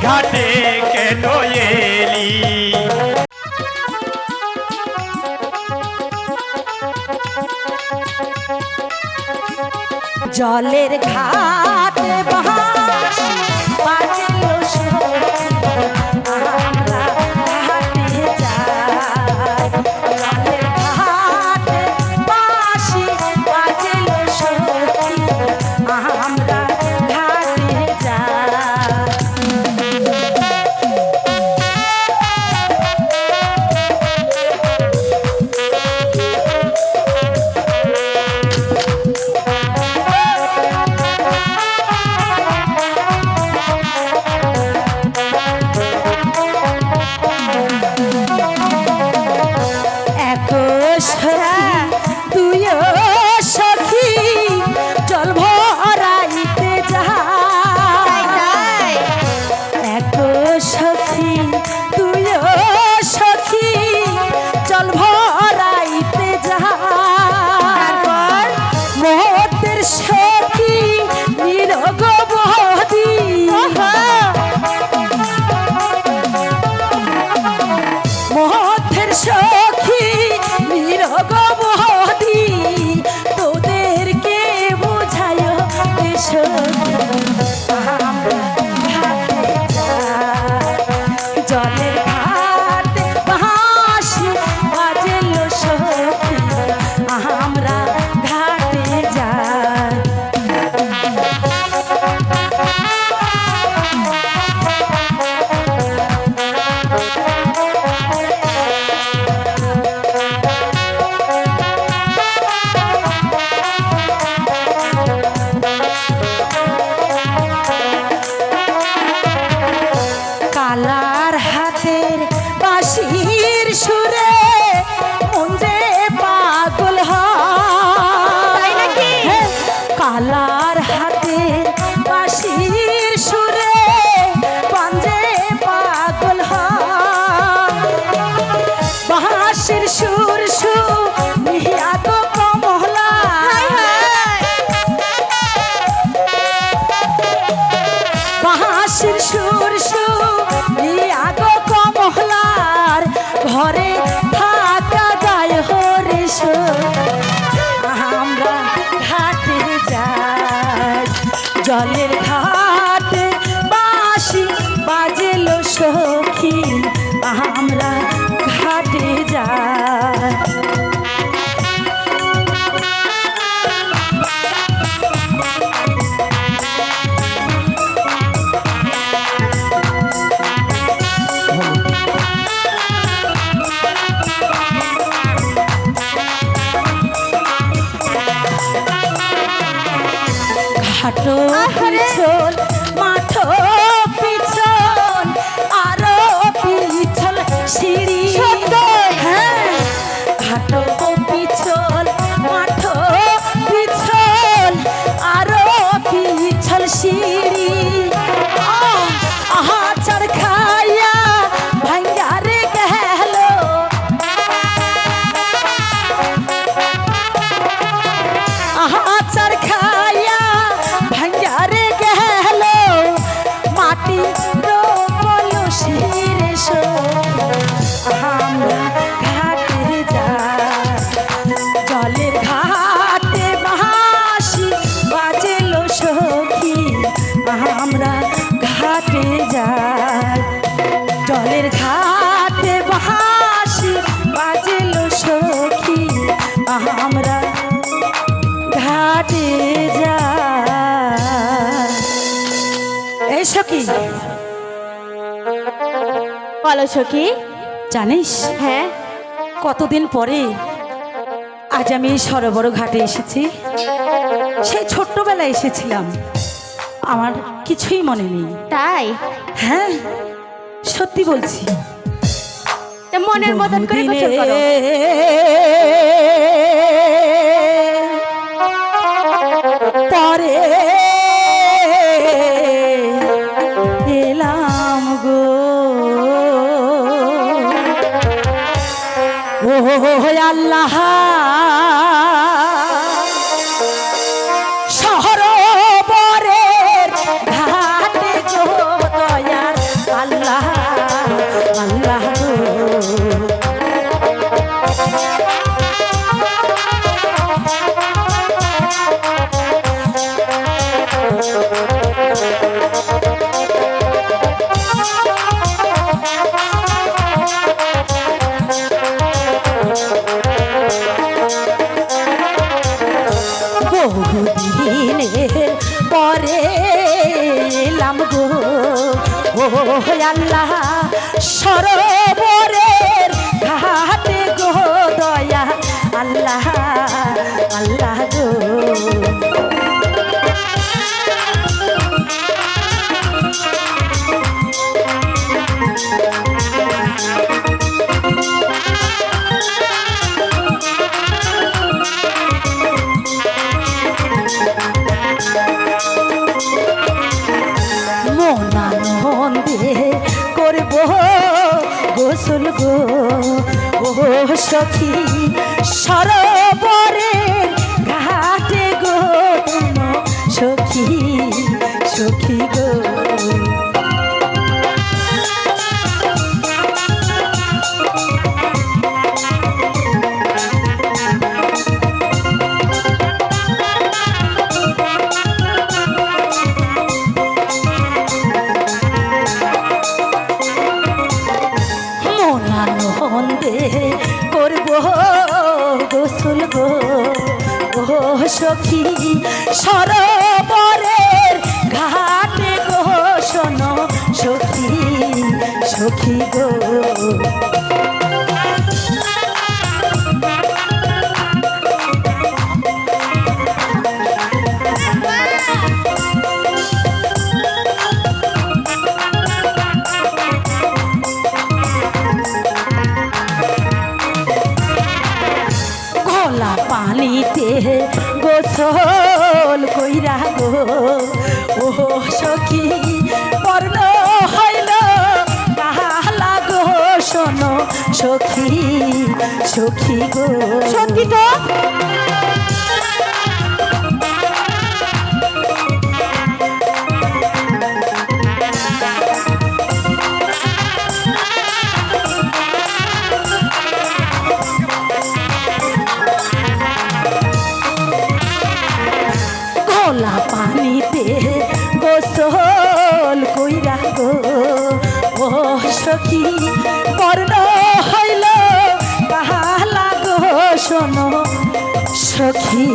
ঘাটে কেন এলি জলের ঘাটে বাঁশি বাজলো সখী আমরা ঘাটে যাই জলের ঘাটে বাঁশি বাজলো সখী আমরা ঘাটে যাই কালার হাতের বাঁশির সুরে মন যে পাগল হয় নাকি কালার হাতের বাঁশির সুরে মন যে পাগল হয় বাঁশির সুর মিহিয়া গো কমলা বাঁশির সুর ঘরে থাকা যায় হরে আমরা ঘাটে যাই জলের ঘাটে বাঁশি বাজলো সখী আমরা ঘাটে যাই ঘাটো পিছল মাঠো পিছল আরো পিছল সিঁড়ি হ্যাঁ ঘাটো পিছল মাঠো পিছল আরো পিছল সিঁড়ি আহাচার খাইয়া ভাঙ্গারে গেল আহাচার খাইয়া ভাঙ্গারে গেল মাটি রোপল শিরে আমরা ঘাটে যাই জলের ঘাটে বাঁশি বাজলো সখী আমরা ঘাটে যাই জলের ঘাটে বাঁশি বাজলো সখী আমরা ঘাটে যাই এই সখী বলো সখী জানিস হ্যাঁ কতদিন পরে আজ আমি এই সরোবর ঘাটে এসেছি সেই ছোট্টবেলায় এসেছিলাম আমার কিছুই মনে নেই তাই হ্যাঁ সত্যি বলছি তা মনের মতন করে গোসল করো পরে এলাম গো ও আল্লাহ সরোবরের ঘাটে গো দয়ার আল্লাহ সরোবরের ঘাটে গো দয়া আল্লাহ আল্লাহ গো মনানন্দে করব গোসল গো ও সখী সরোবরে ঘাটে গো সখী সখী গো মনানন্দে করব গোসল গো ও সখী সরোবরের ঘাটে গো শোনো সখী সখী গো পানিতে গোসল কইরা গো ও সখী পর্ণ হইল কাহালা গো শোনো সখী সখী গো সখী গো পানিতে গোসল কইরা গো ও সখী পর্ণ হইল কাহালা গো শোনো সখী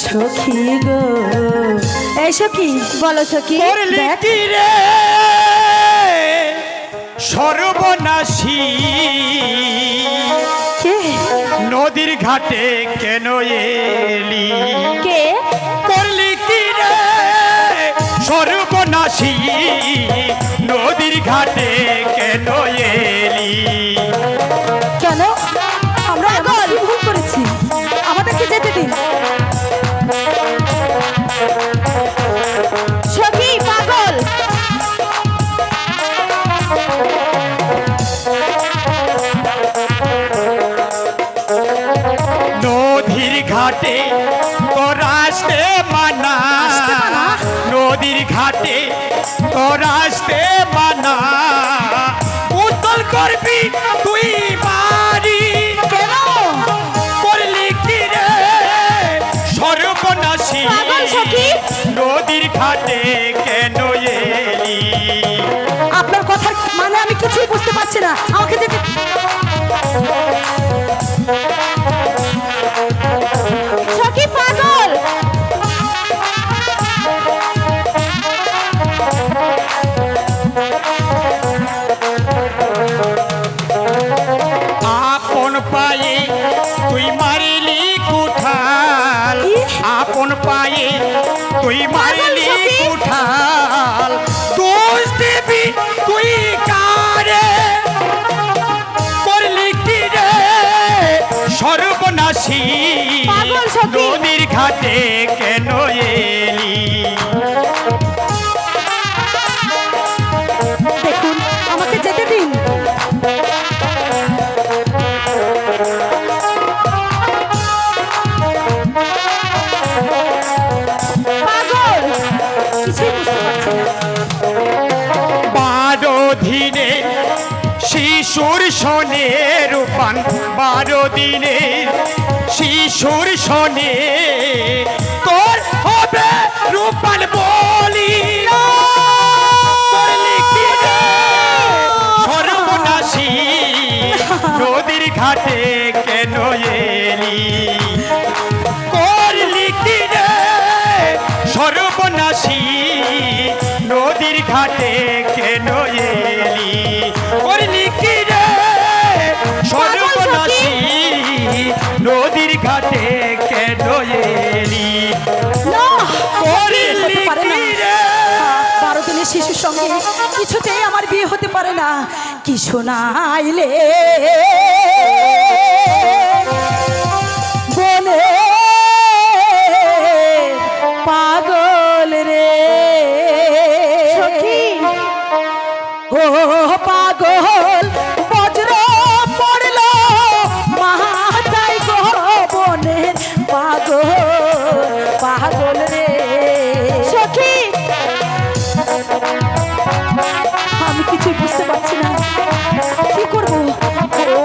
সখী গো এই সখী বলো সখী রে সর্বনাশী নদীর ঘাটে কেন এলি কে করলি কি রে সর্বনাশী নদীর ঘাটে কেন এলি কেন আমরা এমন কি ভুল করেছি আমাদেরকে যেতে দিন সখী পাগল নদীর ঘাটে তোর আসতে মানা নদীর ঘাটে তোর আসতে মানা উত্তল করবি তুই বাড়ি কেন করলি কি রে সর্বনাশী পাগল সখী নদীর ঘাটে কেন এলি আপনার কথার মানে আমি কিছুই বুঝতে পারছি না আমাকে যেতে সখী পাগল আপন পায়ে তুই মারিলি কুঠাল আপন পায়ে তুই মারিলি কুঠাল দোষ দেবি তুই কারে করলি কি রে সর্বনাশী পাগল সখী। নদীর ঘাটে কেন এলি দেখুন আমাকে যেতে দিন পাগল কিছুই বুঝতে পারছি না 12 দিনে শিশুর শোনে রূপান 12 দিনে শিশুর শোনে তোর হবে রূপান বলি করলি কি রে সর্বনাশী নদীর ঘাটে কেন এলি করলি কি রে সর্বনাশী নদীর নদীর ঘাটে কেন এলি করলি কি রে সর্বনাশী নদীর ঘাটে কেন এলি না, করলি হতে পারে না। কি রে 12 দিনের শিশুর সঙ্গে কিছুতেই আমার বিয়ে হতে পারে না। কি শোনাইলে বলে পাগল রে সখী ও পাগল বজ্র পড়ল মাথায় গো বনের পাগল পাগল রে সখী আমি কিছুই বুঝতে পারছি না কি করব।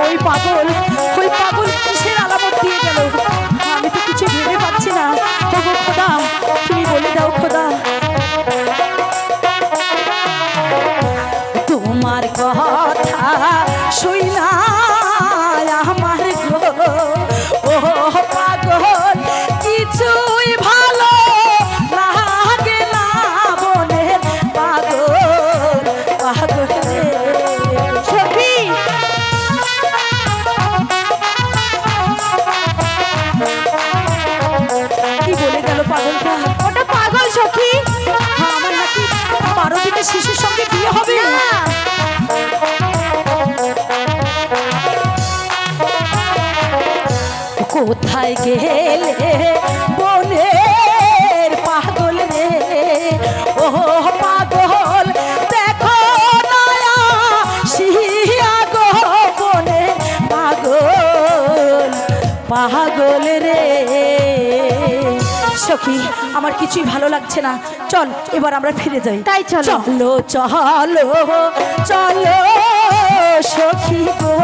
ওই পাগল কিসের আলামত দিয়ে গেল আমি তো কিছু ভেবে পাচ্ছি না। ওগো খোদা তুমি বলে দাও খোদা। তোমার কথা শুই না আমার গো ও পাগল কিছুই ভালো লাগে না বনের পাগল পাগল রে সখী কি বলে গেল পাগলটা। ওটা পাগল সখী আমার নাকি 12 দিনের শিশুর সঙ্গে বিয়ে হবে। না কোথায় গেলে বনের পাগল রে ও পাগল দেখো নয়া শিয়া গো বনের পাগল পাগল রে সখী আমার কিছুই ভালো লাগছে না। চল এবার আমরা ফিরে যাই। তাই চলো। চলো চলো চলো সখী গো